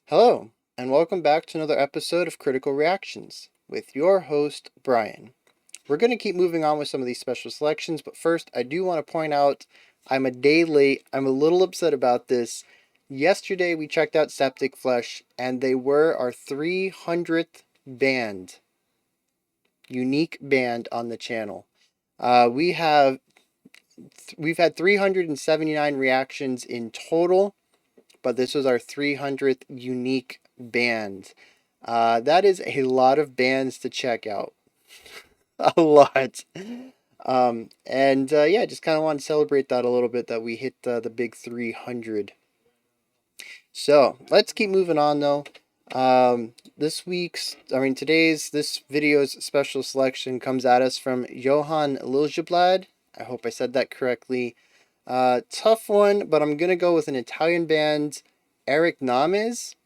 Hello, and welcome back to another episode of Critical Reactions with your host, Bryan. We're going to keep moving on with some of these special selections, but first, I do want to point out I'm a day late. I'm a little upset about this. Yesterday, we checked out Septic Flesh, and they were our 300th band, unique band on the channel. We've had 379 reactions in total, but this was our 300th unique band. That is a lot of bands to check out. A lot. Yeah, just kind of want to celebrate that a little bit that we hit the big 300. So let's keep moving on though. This video's special selection comes at us from Johan Liljeblad. I hope I said that correctly. Tough one, but I'm gonna go with an Italian band, Areknamés.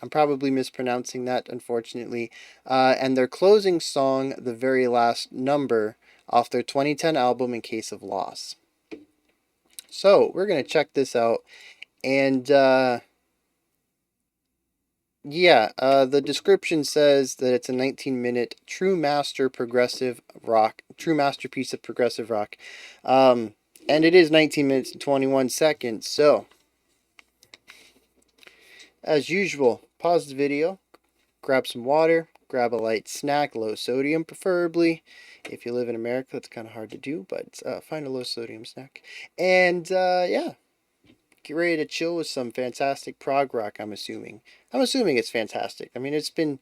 I'm probably mispronouncing that, unfortunately. And their closing song, The Very Last Number, off their 2010 album In Case of Loss. So, we're going to check this out. And, the description says that it's a 19-minute true masterpiece of progressive rock. And it is 19 minutes and 21 seconds. So, as usual, pause the video, grab some water, grab a light snack, low sodium preferably. If you live in America, it's kind of hard to do, but find a low sodium snack. And get ready to chill with some fantastic prog rock, I'm assuming. I'm assuming it's fantastic. I mean, it's been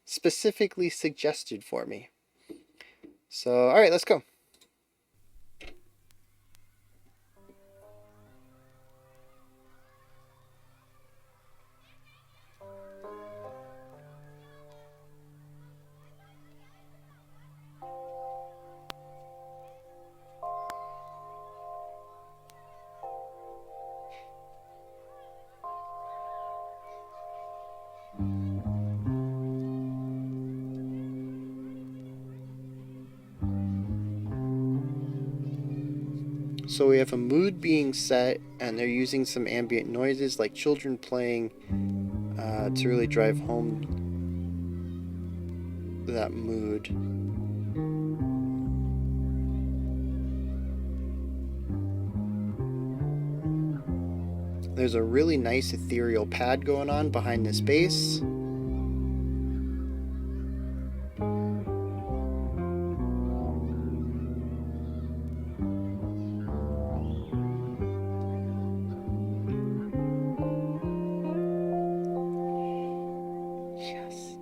specifically suggested for me. So, alright, let's go. So we have a mood being set, and they're using some ambient noises like children playing to really drive home that mood. There's a really nice ethereal pad going on behind this bass. Yes.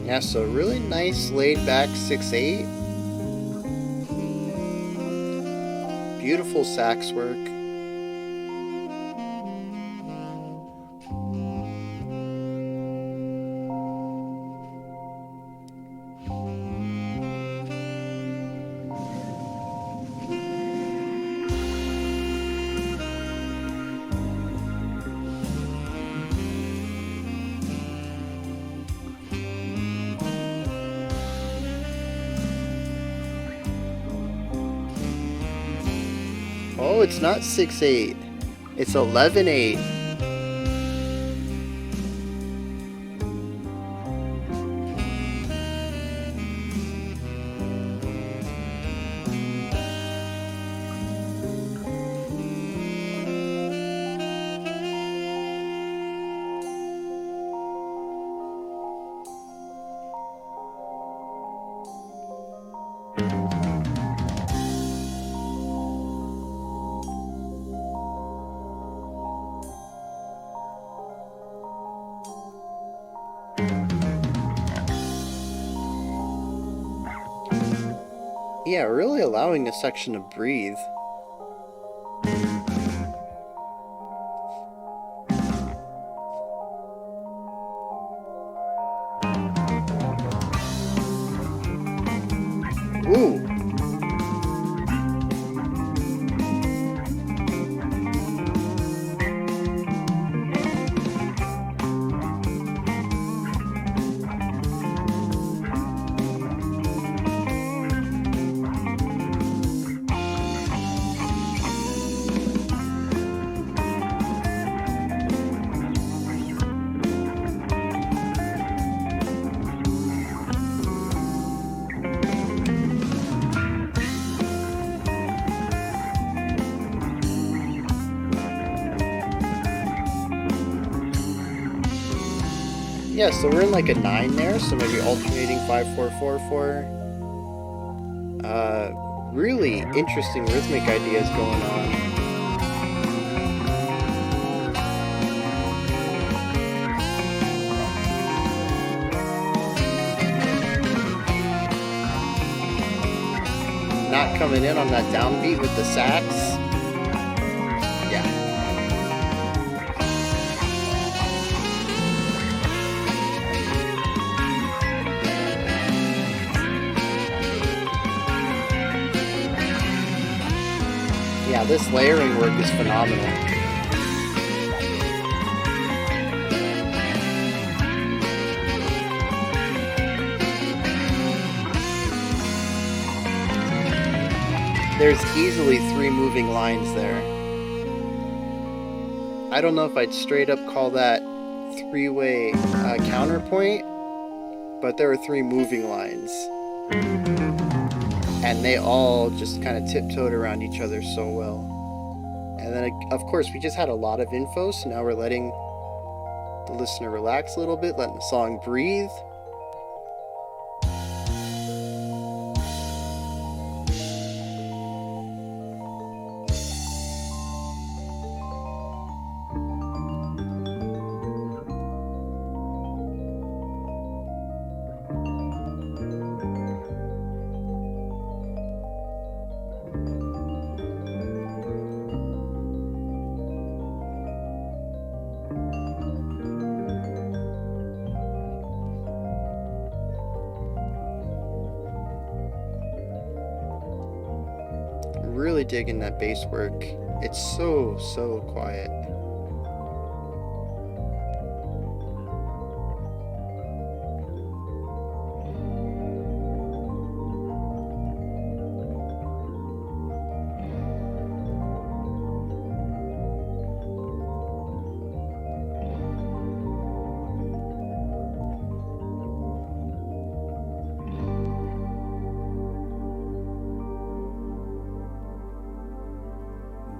Yeah, so really nice laid back 6/8. Beautiful sax work. Oh, it's not 6/8. It's 11/8. Yeah, really allowing a section to breathe. Ooh. Yeah, so we're in like a 9 there, so maybe alternating 5-4-4-4. Really interesting rhythmic ideas going on. Not coming in on that downbeat with the sax. Yeah. Yeah, this layering work is phenomenal. There's easily 3 moving lines there. I don't know if I'd straight up call that 3-way counterpoint, but there were 3 moving lines. And they all just kind of tiptoed around each other so well. And then, of course, we just had a lot of info, so now we're letting the listener relax a little bit, letting the song breathe. Really digging that bass work. It's so quiet.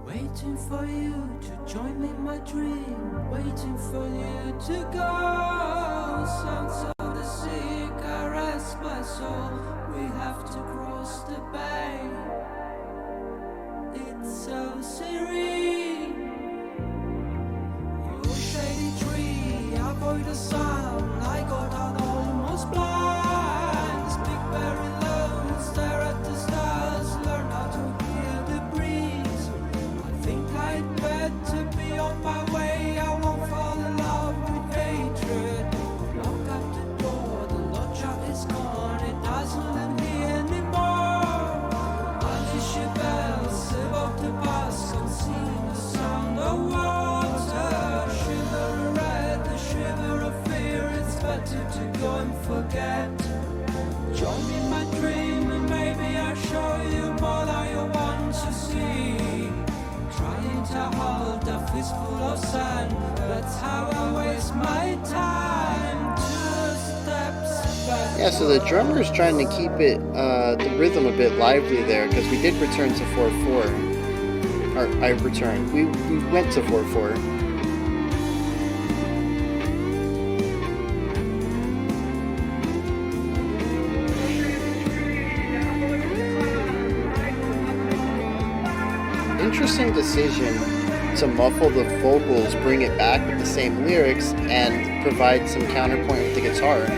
Waiting for you to join me in my dream, waiting for you to go. Sounds of the sea caress my soul. We have to cross the bay. It's so serene. You shady tree, avoid the sun. I got out almost blind. Speak very low, stare at the stars, learn how to hear the breeze. I'd better be on my way. I won't fall in love with hatred. Lock up the door, the lodger is gone. It doesn't let me anymore. Unleash your bells, evoke the bus, conceal the sound of water. Shiver of red, the shiver of fear. It's better to go and forget. Join me in my dream, and maybe I'll show you more than you want to see. Trying to hold a fistful of sand, that's how I waste my time. 2 steps back. Yeah, so the drummer's trying to keep it, the rhythm a bit lively there, because we did return to 4-4. Or, we went to 4-4. Interesting decision to muffle the vocals, bring it back with the same lyrics, and provide some counterpoint with the guitar.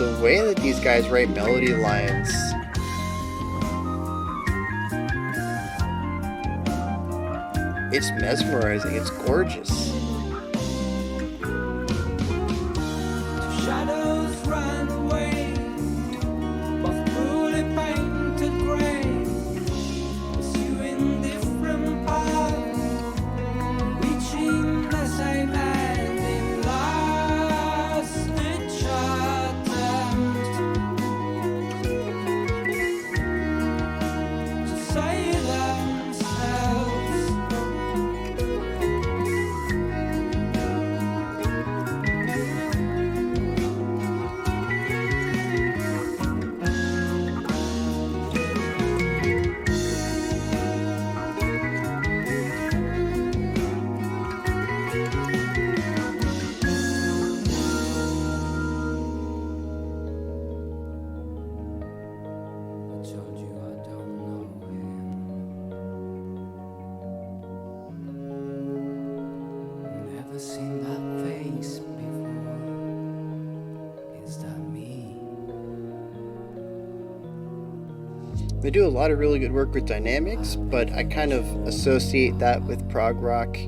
the way that these guys write melody lines. It's mesmerizing, it's gorgeous. Shadows run away, both poorly painted grey, pursuing different paths, reaching the same end in last ditch attempt to save themselves. I told you I don't know him. Never seen that face before. Is that me? They do a lot of really good work with dynamics, but I kind of associate that with prog rock.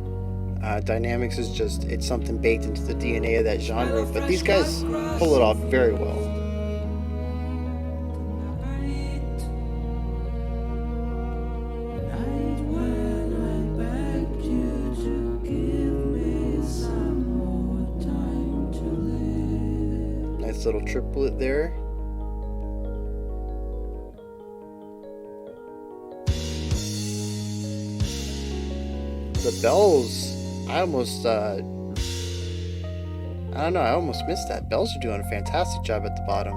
Dynamics is just, it's something baked into the DNA of that genre, but these guys pull it off very well. Night when I begged you to give me some more time to live. Nice little triplet there. The bells, I almost, I don't know, I almost missed that. Bells are doing a fantastic job at the bottom.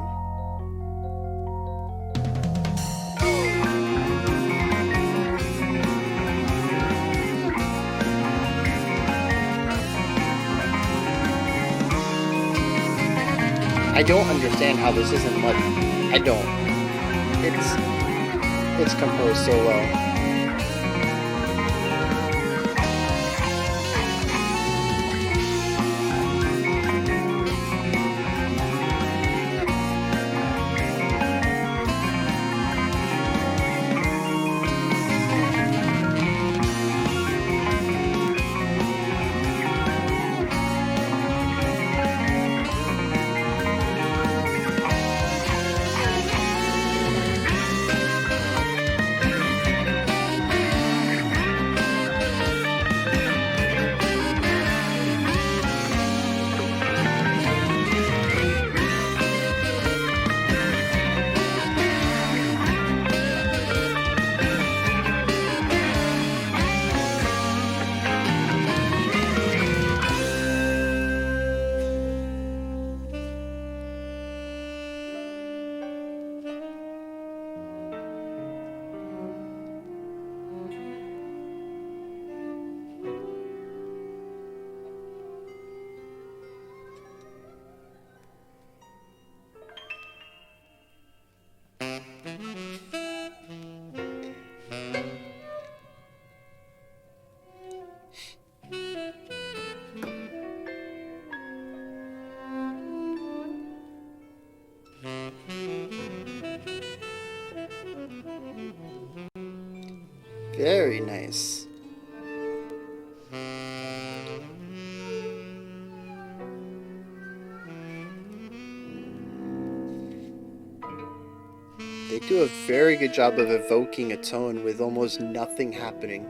I don't understand how this isn't muddy. I don't. It's composed so well. Very nice. They do a very good job of evoking a tone with almost nothing happening.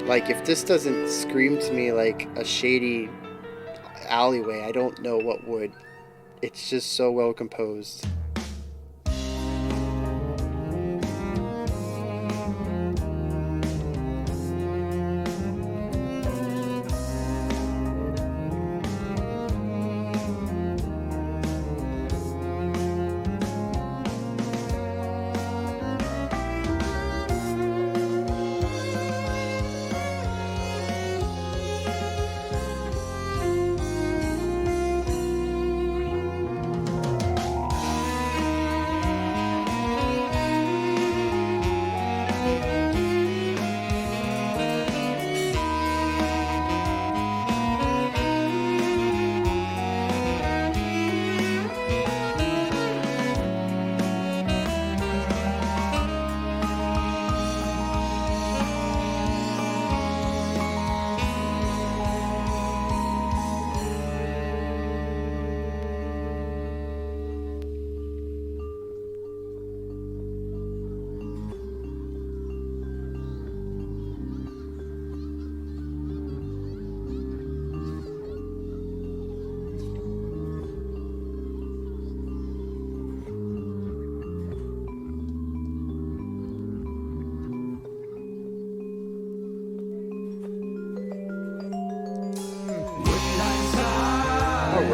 Like, if this doesn't scream to me like a shady alleyway, I don't know what would. It's just so well composed.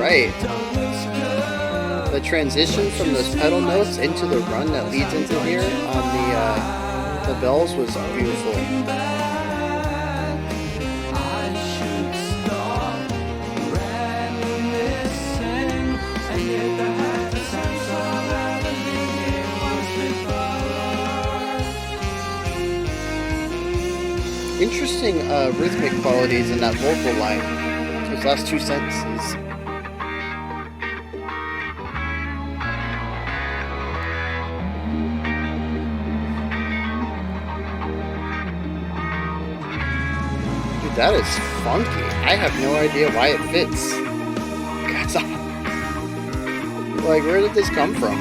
right. The transition from those pedal notes into the run that leads into here on the bells was beautiful. Interesting rhythmic qualities in that vocal line. Those last two sentences. Dude, that is funky. I have no idea why it fits. Like, where did this come from?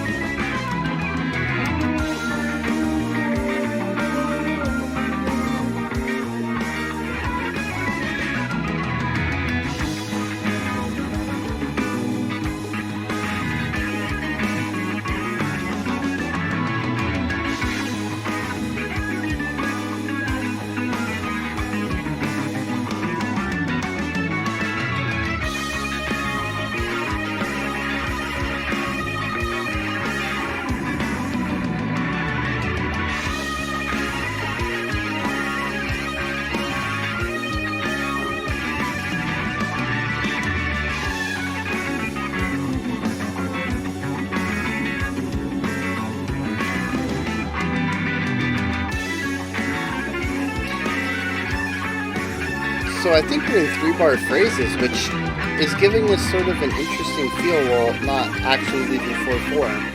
So I think we're in 3-bar phrases, which is giving this sort of an interesting feel while not actually leaving 4/4.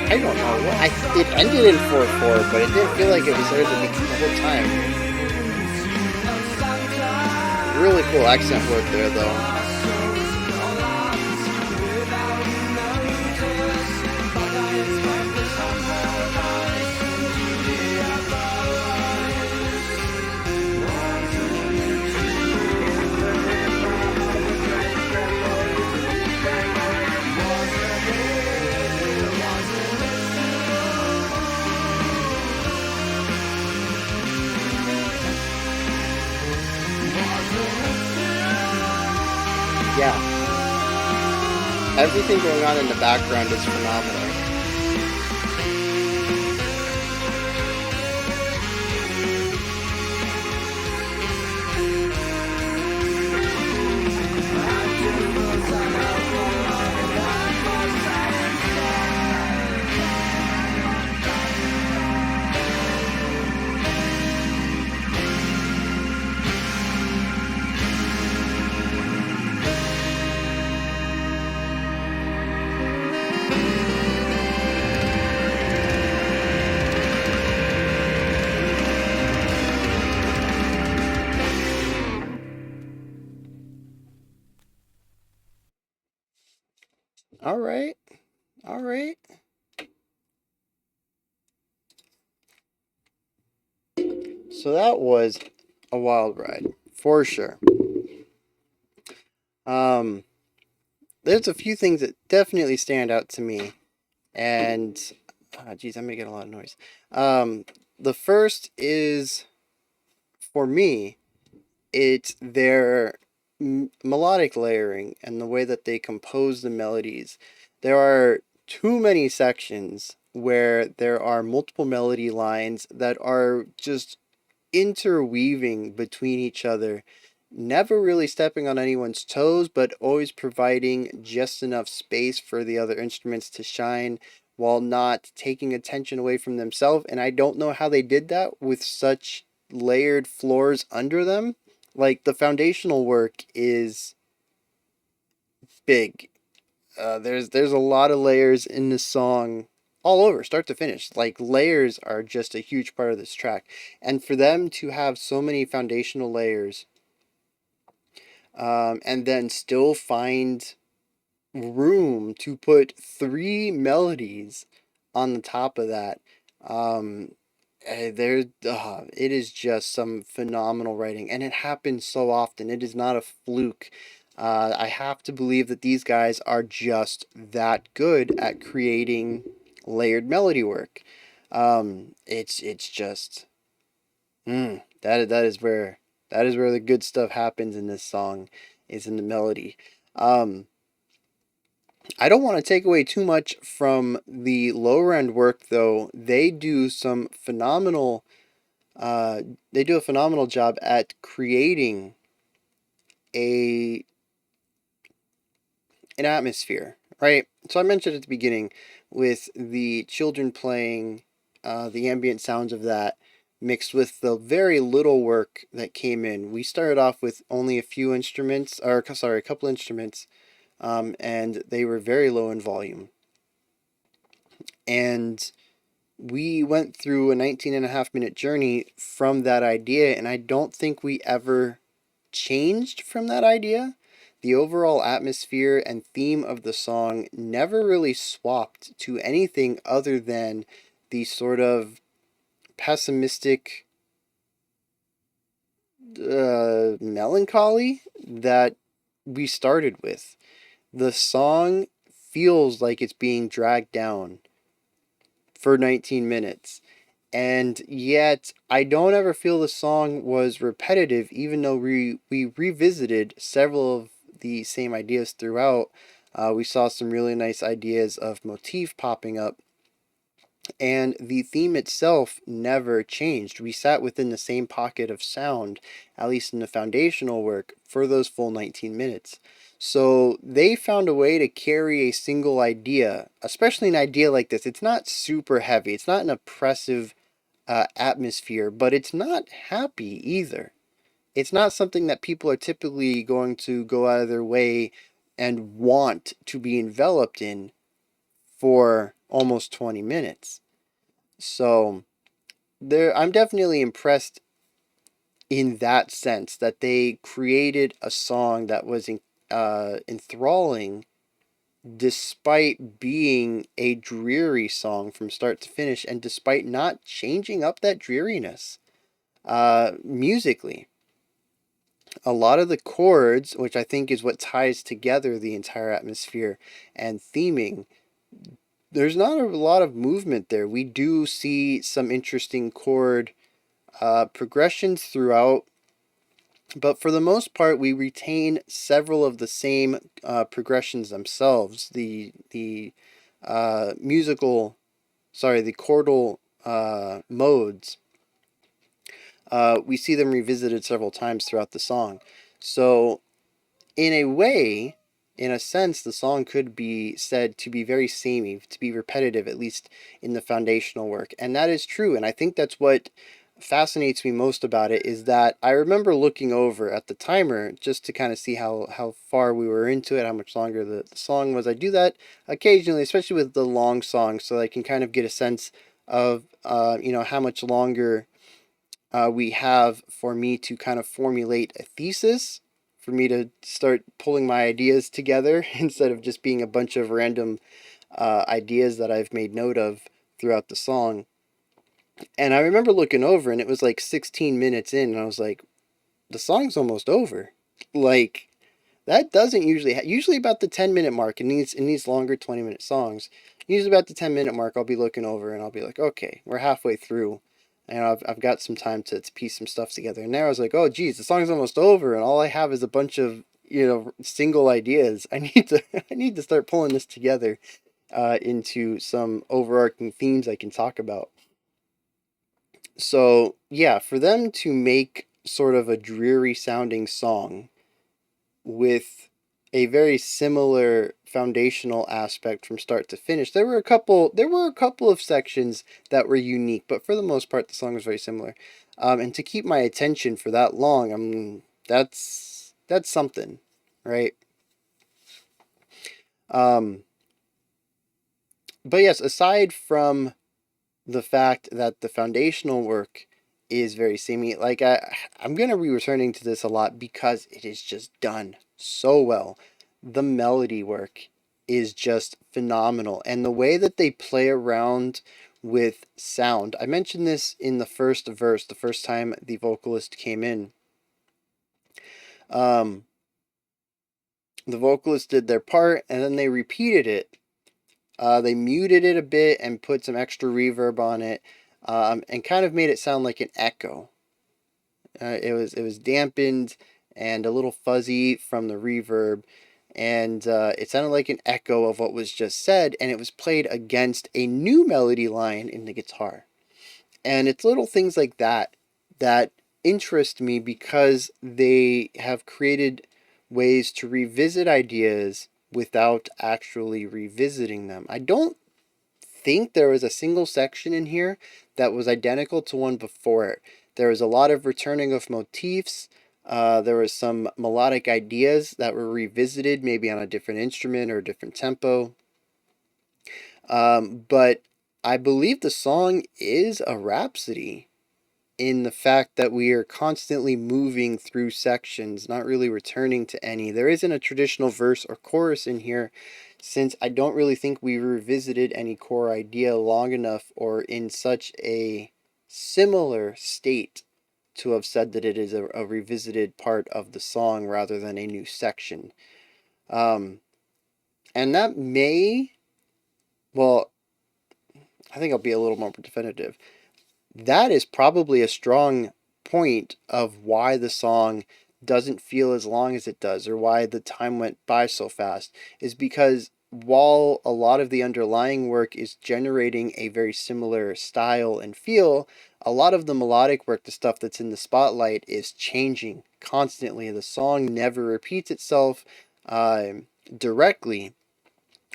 I don't know. It ended in 4/4, but it didn't feel like it was there the whole time. Really cool accent work there, though. Yeah. Everything going on in the background is phenomenal. All right. All right. So that was a wild ride, for sure. There's a few things that definitely stand out to me, and geez, I'm making a lot of noise. The first is, for me, it's their melodic layering and the way that they compose the melodies. There are too many sections where there are multiple melody lines that are just interweaving between each other, never really stepping on anyone's toes, but always providing just enough space for the other instruments to shine while not taking attention away from themselves. And I don't know how they did that with such layered floors under them. Like, the foundational work is big. There's a lot of layers in the song, all over, start to finish. Like layers are just a huge part of this track. And for them to have so many foundational layers, and then still find room to put three melodies on the top of that, um, it is just some phenomenal writing, and it happens so often. It is not a fluke. I have to believe that these guys are just that good at creating layered melody work. It's just that is where the good stuff happens in this song, is in the melody. Um, I don't want to take away too much from the lower end work though. Uh, they do a phenomenal job at creating a an atmosphere, right? So I mentioned at the beginning with the children playing, the ambient sounds of that mixed with the very little work that came in. We started off with only a few instruments, or sorry, a couple instruments, and they were very low in volume. And we went through a 19.5 minute journey from that idea, and I don't think we ever changed from that idea. The overall atmosphere and theme of the song never really swapped to anything other than the sort of pessimistic melancholy that we started with. The song feels like it's being dragged down for 19 minutes. And yet, I don't ever feel the song was repetitive, even though we revisited several of the same ideas throughout. We saw some really nice ideas of motif popping up, and the theme itself never changed. We sat within the same pocket of sound, at least in the foundational work, for those full 19 minutes. So they found a way to carry a single idea, especially an idea like this. It's not super heavy, it's not an oppressive atmosphere, but it's not happy either. It's not something that people are typically going to go out of their way and want to be enveloped in for almost 20 minutes. So I'm definitely impressed in that sense that they created a song that was enthralling despite being a dreary song from start to finish, and despite not changing up that dreariness. Musically, a lot of the chords, which I think is what ties together the entire atmosphere and theming, there's not a lot of movement there. We do see some interesting chord progressions throughout, but for the most part, we retain several of the same progressions themselves. The chordal modes, we see them revisited several times throughout the song. So, in a way, in a sense, the song could be said to be very samey, to be repetitive, at least in the foundational work. And that is true. And I think that's what fascinates me most about it, is that I remember looking over at the timer just to kind of see how far we were into it, how much longer the song was. I do that occasionally, especially with the long songs, so I can kind of get a sense of, how much longer we have for me to kind of formulate a thesis, for me to start pulling my ideas together instead of just being a bunch of random ideas that I've made note of throughout the song. And I remember looking over, and it was like 16 minutes in, and I was like, the song's almost over. Like, that doesn't usually usually about the 10-minute mark in these longer 20-minute songs. Usually about the 10-minute mark, I'll be looking over and I'll be like, okay, we're halfway through, and I've got some time to piece some stuff together. And now I was like, oh geez, the song's almost over, and all I have is a bunch of single ideas. I need to I need to start pulling this together into some overarching themes I can talk about. So yeah, for them to make sort of a dreary sounding song with a very similar foundational aspect from start to finish. There were a couple of sections that were unique, but for the most part the song was very similar. And to keep my attention for that long, that's something, right? Um But yes, aside from the fact that the foundational work is very samey, like I'm gonna be returning to this a lot because it is just done so well. The melody work is just phenomenal, and the way that they play around with sound. I mentioned this in the first verse, the first time the vocalist came in. Um, the vocalist did their part, and then they repeated it. They muted it a bit and put some extra reverb on it, and kind of made it sound like an echo. It was dampened and a little fuzzy from the reverb, and it sounded like an echo of what was just said, and it was played against a new melody line in the guitar. And it's little things like that that interest me because they have created ways to revisit ideas without actually revisiting them. I don't think there was a single section in here that was identical to one before it. There was a lot of returning of motifs. There was some melodic ideas that were revisited, maybe on a different instrument or a different tempo. But I believe the song is a rhapsody in the fact that we are constantly moving through sections, not really returning to any. There isn't a traditional verse or chorus in here, since I don't really think we revisited any core idea long enough or in such a similar state to have said that it is a revisited part of the song rather than a new section. Um, and that may, well, I think I'll be a little more definitive. That is probably a strong point of why the song doesn't feel as long as it does, or why the time went by so fast, is because while a lot of the underlying work is generating a very similar style and feel, a lot of the melodic work, the stuff that's in the spotlight, is changing constantly. The song never repeats itself directly.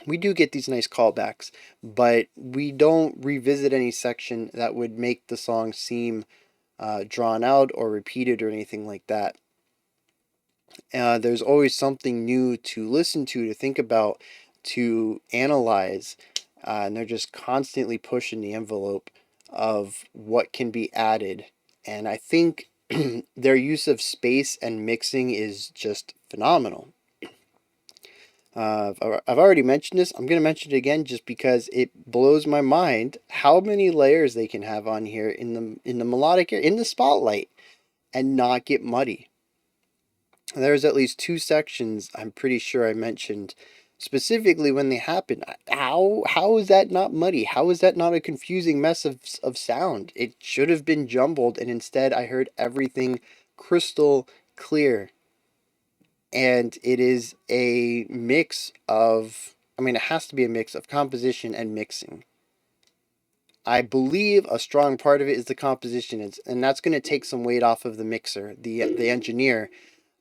We do get these nice callbacks, but we don't revisit any section that would make the song seem drawn out or repeated or anything like that. There's always something new to listen to think about, to analyze, and they're just constantly pushing the envelope of what can be added. And I think their use of space and mixing is just phenomenal. I've already mentioned this. I'm going to mention it again just because it blows my mind how many layers they can have on here in the melodic area, in the spotlight, and not get muddy. There's at least two sections I'm pretty sure I mentioned specifically when they happen. How is that not muddy? How is that not a confusing mess of sound? It should have been jumbled, and instead I heard everything crystal clear. And it is a mix of, I mean, it has to be a mix of composition and mixing. I believe a strong part of it is the composition, and that's going to take some weight off of the mixer, the engineer,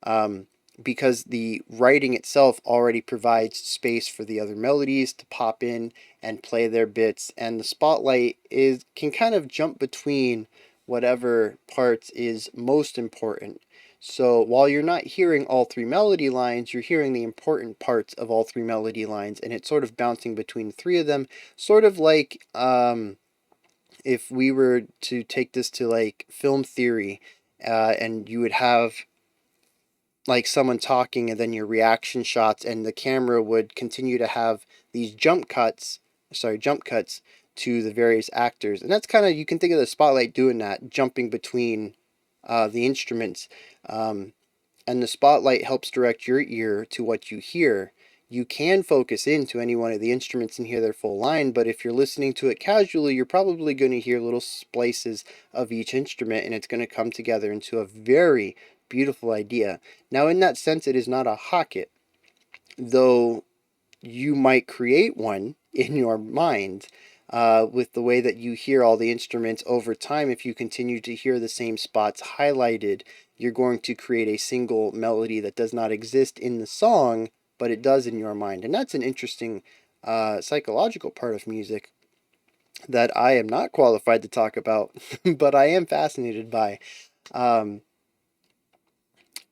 um, because the writing itself already provides space for the other melodies to pop in and play their bits, and the spotlight is can kind of jump between whatever part is most important. So while you're not hearing all three melody lines, you're hearing the important parts of all three melody lines, and it's sort of bouncing between three of them, sort of like if we were to take this to like film theory, and you would have like someone talking and then your reaction shots, and the camera would continue to have these jump cuts to the various actors. And that's kind of, you can think of the spotlight doing that, jumping between the instruments. And the spotlight helps direct your ear to what you hear. You can focus into any one of the instruments and hear their full line, but if you're listening to it casually, you're probably going to hear little splices of each instrument, and it's going to come together into a very beautiful idea. Now, in that sense, it is not a Hocket, though you might create one in your mind with the way that you hear all the instruments over time. If you continue to hear the same spots highlighted, you're going to create a single melody that does not exist in the song, but it does in your mind. And that's an interesting psychological part of music that I am not qualified to talk about, but I am fascinated by. Um,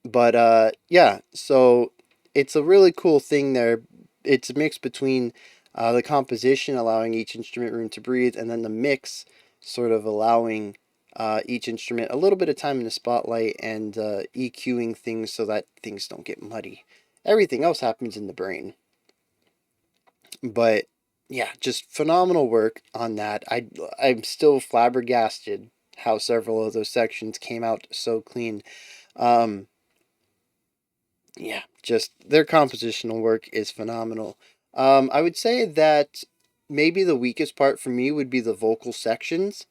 but yeah, so it's a really cool thing there. It's a mix between The composition allowing each instrument room to breathe, and then the mix sort of allowing each instrument a little bit of time in the spotlight and EQing things so that things don't get muddy. Everything else happens in the brain. But yeah, just phenomenal work on that. I'm still flabbergasted how several of those sections came out so clean. Um, yeah, just their compositional work is phenomenal. I would say that maybe the weakest part for me would be the vocal sections,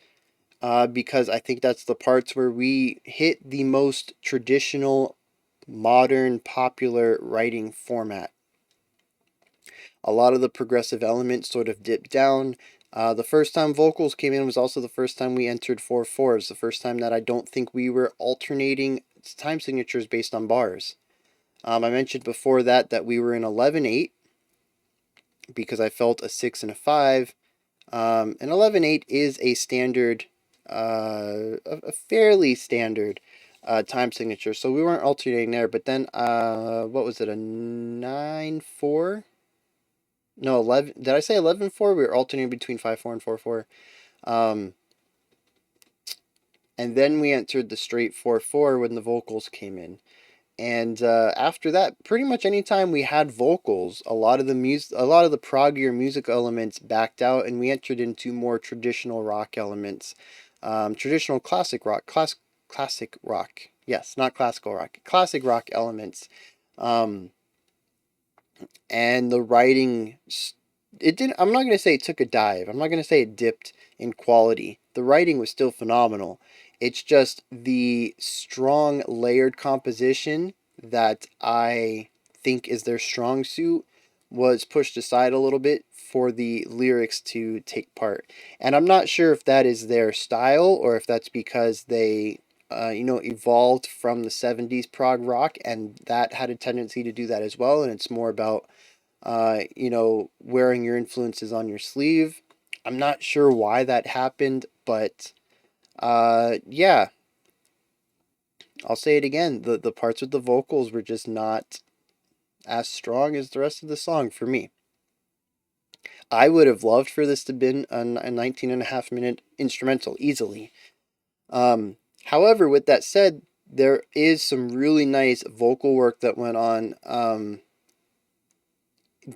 because I think that's the parts where we hit the most traditional, modern, popular writing format. A lot of the progressive elements sort of dipped down. The first time vocals came in was also the first time we entered 4/4s, the first time that I don't think we were alternating time signatures based on bars. I mentioned before that we were in 11/8 because I felt a 6 and a 5. And 11/8 is a standard, a fairly standard time signature, so we weren't alternating there. But then, what was it, a 9/4? No, 11. Did I say 11/4? We were alternating between 5/4 and 4/4. Um, and then we entered the straight 4/4 when the vocals came in. And after that, pretty much anytime we had vocals, a lot of the proggier music elements backed out, and we entered into more traditional rock elements, traditional classic rock. Yes, not classical rock, classic rock elements. Um, and the writing, it didn't. I'm not gonna say it took a dive. I'm not gonna say it dipped in quality. The writing was still phenomenal. It's just the strong layered composition that I think is their strong suit was pushed aside a little bit for the lyrics to take part. And I'm not sure if that is their style or if that's because they evolved from the 70s prog rock and that had a tendency to do that as well. And it's more about, wearing your influences on your sleeve. I'm not sure why that happened, but yeah, I'll say it again. The parts with the vocals were just not as strong as the rest of the song for me. I would have loved for this to have been a 19 and a half minute instrumental easily. However, with that said, there is some really nice vocal work that went on,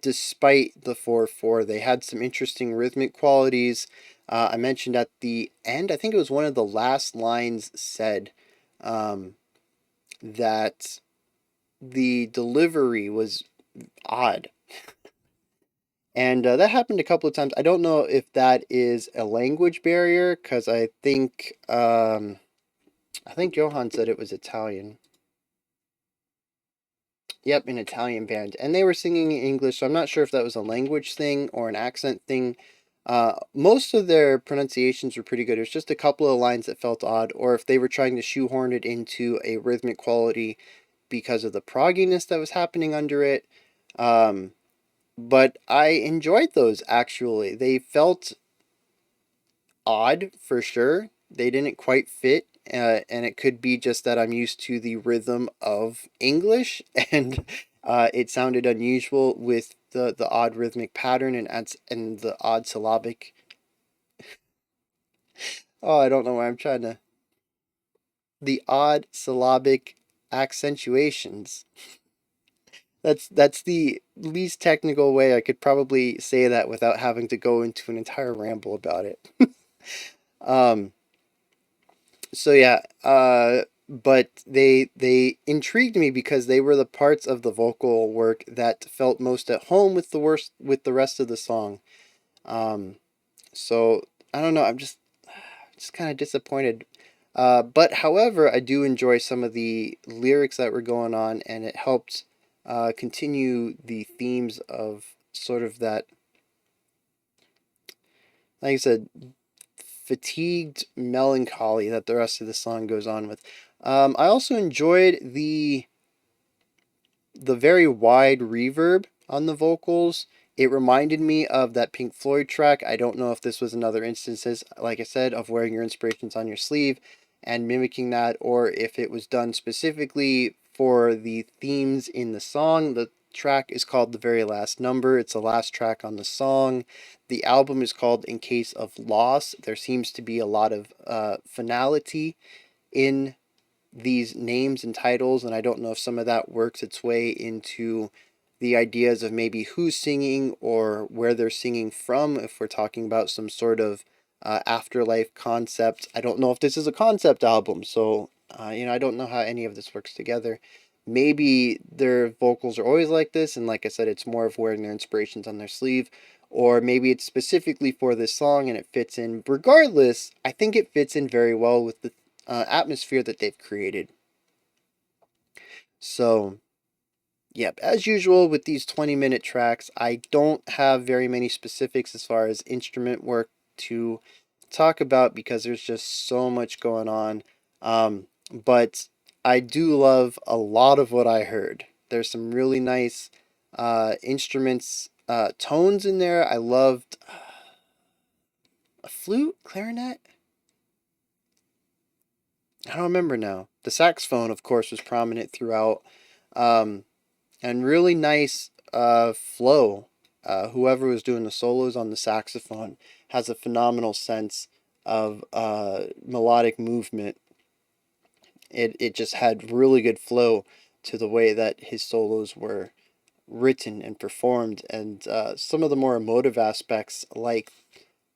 despite the 4/4. They had some interesting rhythmic qualities. I mentioned at the end, I think it was one of the last lines said, that the delivery was odd. And that happened a couple of times. I don't know if that is a language barrier because I think Johan said it was Italian. Yep, an Italian band, and they were singing in English. So I'm not sure if that was a language thing or an accent thing. Most of their pronunciations were pretty good. It was just a couple of lines that felt odd, or if they were trying to shoehorn it into a rhythmic quality because of the progginess that was happening under it. But I enjoyed those actually. They felt odd for sure. They didn't quite fit, and it could be just that I'm used to the rhythm of English, and it sounded unusual with the odd rhythmic pattern and the odd syllabic. Oh, I don't know why I'm trying to. The odd syllabic accentuations. That's the least technical way I could probably say that without having to go into an entire ramble about it. um, so yeah, but they intrigued me because they were the parts of the vocal work that felt most at home with the rest of the song. Um, so I don't know. I'm just kind of disappointed. But however, I do enjoy some of the lyrics that were going on, and it helped continue the themes of sort of that, like I said, fatigued melancholy that the rest of the song goes on with. I also enjoyed the very wide reverb on the vocals. It reminded me of that Pink Floyd track. I don't know if this was another instances, like I said, of wearing your inspirations on your sleeve and mimicking that, or if it was done specifically for the themes in the song. track is called The Very Last Number. It's the last track on the song. The album is called In Case of Loss. There seems to be a lot of finality in these names and titles, and I don't know if some of that works its way into the ideas of maybe who's singing or where they're singing from, if we're talking about some sort of afterlife concept. I don't know if this is a concept album, so I don't know how any of this works together. Maybe their vocals are always like this, and like I said, it's more of wearing their inspirations on their sleeve, or maybe it's specifically for this song and it fits in. Regardless, I think it fits in very well with the atmosphere that they've created. So, yep, as usual with these 20-minute tracks, I don't have very many specifics as far as instrument work to talk about because there's just so much going on. But I do love a lot of what I heard. There's some really nice instruments, tones in there. I loved a flute, clarinet. I don't remember now. The saxophone, of course, was prominent throughout, um, and really nice flow. Whoever was doing the solos on the saxophone has a phenomenal sense of melodic movement. It just had really good flow to the way that his solos were written and performed, and some of the more emotive aspects, like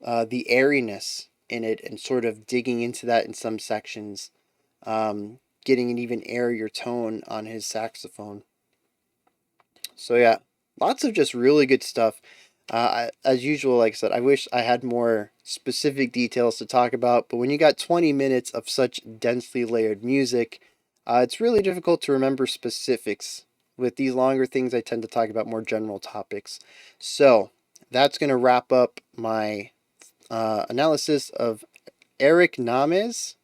the airiness in it, and sort of digging into that in some sections, getting an even airier tone on his saxophone. So yeah, lots of just really good stuff. As usual, like I said, I wish I had more specific details to talk about, but when you got 20 minutes of such densely layered music, it's really difficult to remember specifics. With these longer things, I tend to talk about more general topics. So that's going to wrap up my analysis of Areknamés,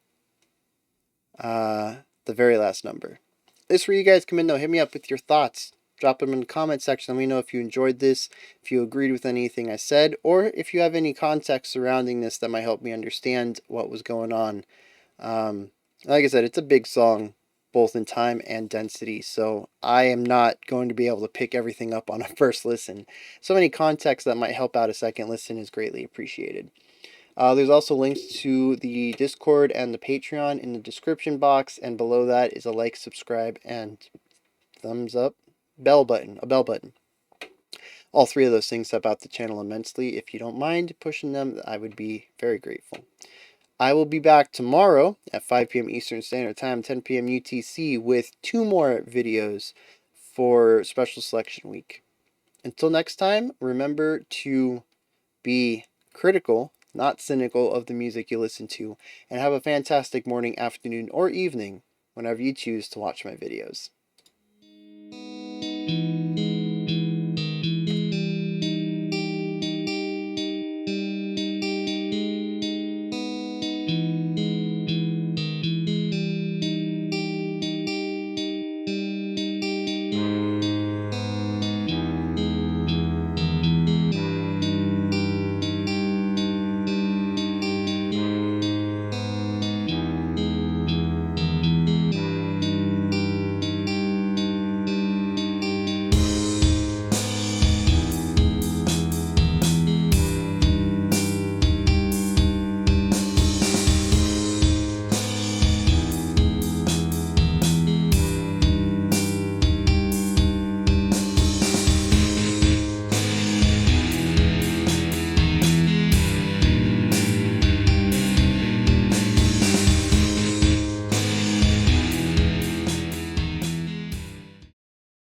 the very last number. This is where you guys come in though. Hit me up with your thoughts. Drop them in the comment section. Let me know if you enjoyed this, if you agreed with anything I said, or if you have any context surrounding this that might help me understand what was going on. Like I said, it's a big song, both in time and density, so I am not going to be able to pick everything up on a first listen. So any context that might help out a second listen is greatly appreciated. There's also links to the Discord and the Patreon in the description box, and below that is a like, subscribe, and thumbs up a bell button. All three of those things help out the channel immensely. If you don't mind pushing them, I would be very grateful. I will be back tomorrow at 5 p.m. Eastern Standard Time, 10 p.m. UTC, with 2 more videos for Special Selection Week. Until next time, remember to be critical, not cynical, of the music you listen to, and have a fantastic morning, afternoon, or evening whenever you choose to watch my videos.